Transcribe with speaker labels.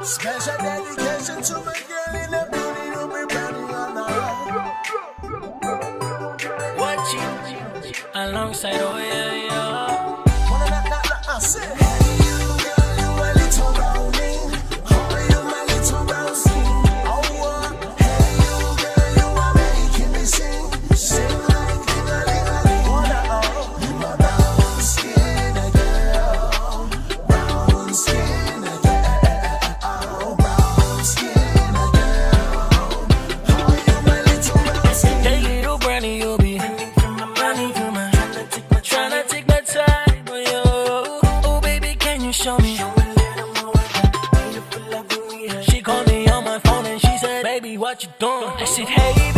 Speaker 1: Special dedication to my girl in the beauty room, we brownie all night.
Speaker 2: Watch it alongside, oh yeah, yeah.
Speaker 1: Wanna knock, I say, hey you girl, you a little brownie. Oh, you my little brown skin. Oh, hey you girl, you are making me sing. Sing like ding-a-ling-a-ling. You my brown skin girl, brown skin girl, brown skin girl. Oh, you my little brown skin.
Speaker 2: Hey, little brownie, you'll be running through my tryna take my time, oh yo. Oh baby, can you show me? She called me on my phone and she said, baby, what you doing? I said, hey